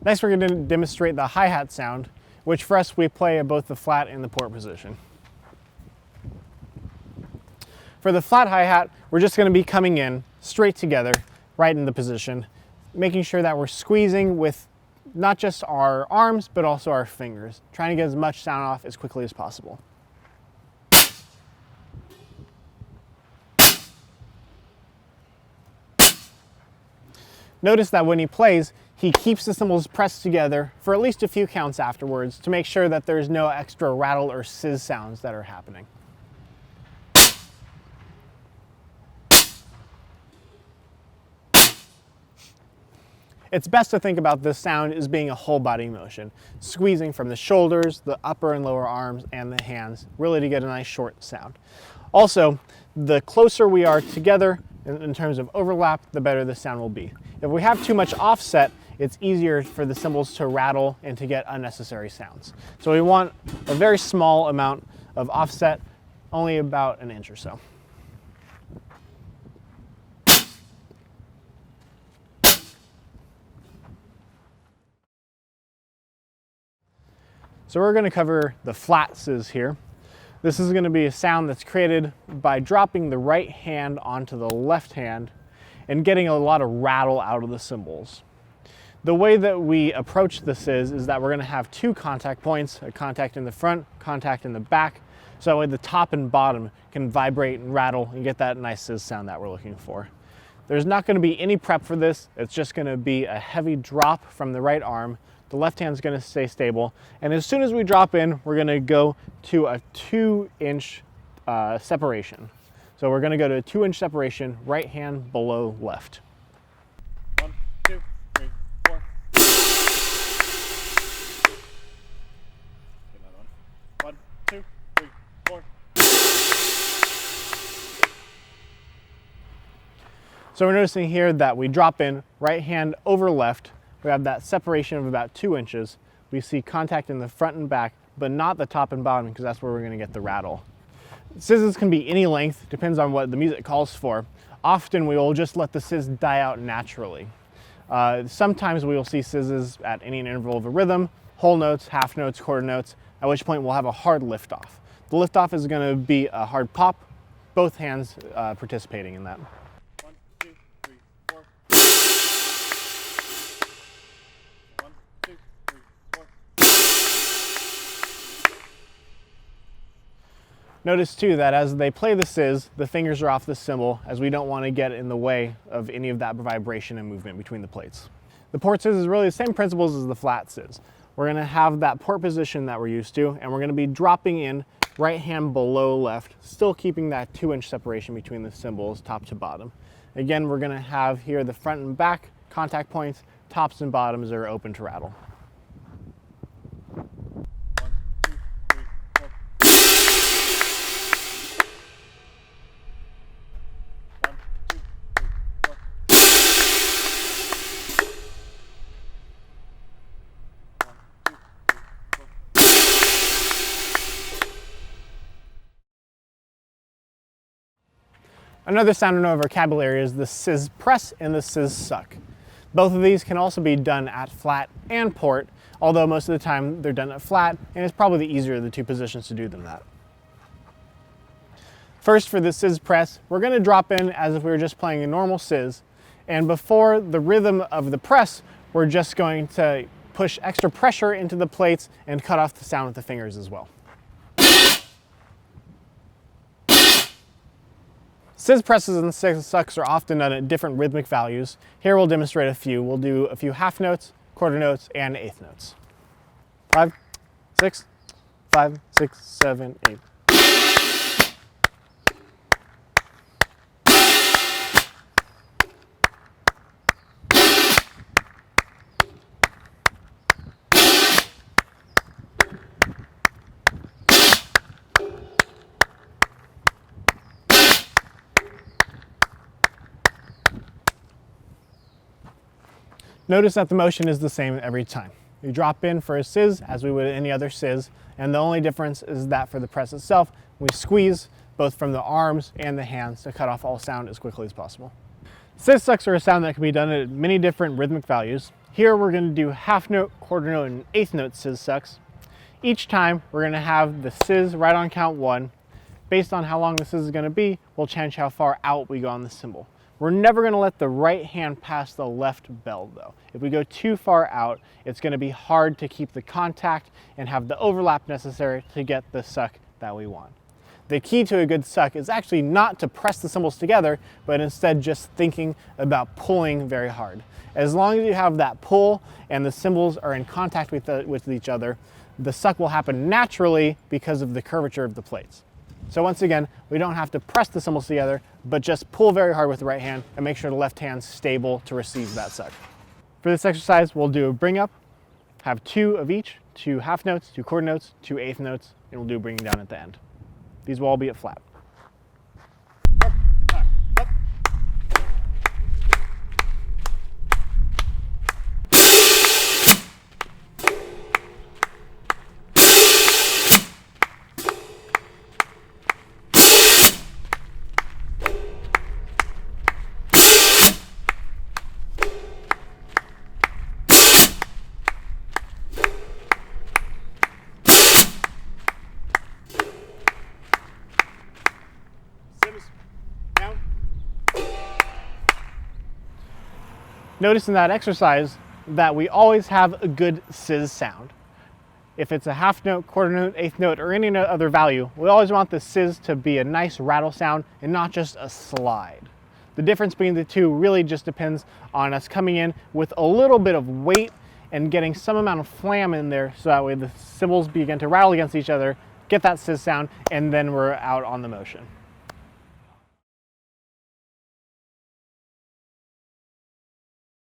Next, we're going to demonstrate the hi-hat sound, which for us, we play at both the flat and the port position. For the flat hi-hat, we're just going to be coming in straight together, right in the position, making sure that we're squeezing with not just our arms, but also our fingers, trying to get as much sound off as quickly as possible. Notice that when he plays, he keeps the cymbals pressed together for at least a few counts afterwards to make sure that there's no extra rattle or sizz sounds that are happening. It's best to think about this sound as being a whole body motion, squeezing from the shoulders, the upper and lower arms, and the hands, really to get a nice short sound. Also, the closer we are together in terms of overlap, the better the sound will be. If we have too much offset, it's easier for the cymbals to rattle and to get unnecessary sounds. So we want a very small amount of offset, only about an inch or so. So we're going to cover the flat sizz here. This is going to be a sound that's created by dropping the right hand onto the left hand and getting a lot of rattle out of the cymbals. The way that we approach the sizz is that we're going to have two contact points, a contact in the front, contact in the back, so that way the top and bottom can vibrate and rattle and get that nice sizz sound that we're looking for. There's not going to be any prep for this. It's just going to be a heavy drop from the right arm. The left hand's going to stay stable, and as soon as we drop in, we're going to go to a 2-inch separation. So we're going to go to a 2-inch separation, right hand below left. 1, 2, 3, 4. Another one. 1, 2, 3, 4. So we're noticing here that we drop in right hand over left. We have that separation of about 2 inches. We see contact in the front and back, but not the top and bottom, because that's where we're going to get the rattle. Sizzes can be any length, depends on what the music calls for. Often we will just let the sizz die out naturally. Sometimes we will see sizzes at any interval of a rhythm, whole notes, half notes, quarter notes, at which point we'll have a hard lift off. The lift off is going to be a hard pop, both hands participating in that. 1, 2, 3, 4. 1, 2, 3, 4. Notice too that as they play the sizz, the fingers are off the cymbal, as we don't want to get in the way of any of that vibration and movement between the plates. The port sizz is really the same principles as the flat sizz. We're going to have that port position that we're used to, and we're going to be dropping in right hand below left, still keeping that 2-inch separation between the cymbals top to bottom. Again, we're going to have here the front and back contact points, tops and bottoms are open to rattle. 1, 2, 3, 4. 1, 2, 3, 4. Another sound in our vocabulary is the Sizz-Press and the Sizz-Suck. Both of these can also be done at flat and port, although most of the time they're done at flat, and it's probably the easier of the two positions to do than that. First, for the Sizz-Press, we're going to drop in as if we were just playing a normal sizz, and before the rhythm of the press, we're just going to push extra pressure into the plates and cut off the sound with the fingers as well. Sizz-Presses and Sizz-Sucks are often done at different rhythmic values. Here we'll demonstrate a few. We'll do a few half notes, quarter notes, and eighth notes. 5, 6, 5, 6, 7, 8. Notice that the motion is the same every time. We drop in for a sizz as we would any other sizz, and the only difference is that for the press itself, we squeeze both from the arms and the hands to cut off all sound as quickly as possible. Sizz-Sucks are a sound that can be done at many different rhythmic values. Here we're going to do half note, quarter note, and eighth note sizz-sucks. Each time we're going to have the sizz right on count 1. Based on how long the sizz is going to be, we'll change how far out we go on the cymbal. We're never going to let the right hand pass the left bell though. If we go too far out, it's going to be hard to keep the contact and have the overlap necessary to get the suck that we want. The key to a good suck is actually not to press the cymbals together, but instead just thinking about pulling very hard. As long as you have that pull and the cymbals are in contact with each other, the suck will happen naturally because of the curvature of the plates. So once again, we don't have to press the cymbals together, but just pull very hard with the right hand and make sure the left hand's stable to receive that suck. For this exercise, we'll do a bring up, have 2 of each, 2 half notes, 2 quarter notes, 2 eighth notes, and we'll do a bringing down at the end. These will all be at flat. Notice in that exercise that we always have a good sizz sound. If it's a half note, quarter note, eighth note, or any other value, we always want the sizz to be a nice rattle sound and not just a slide. The difference between the two really just depends on us coming in with a little bit of weight and getting some amount of flam in there so that way the cymbals begin to rattle against each other, get that sizz sound, and then we're out on the motion.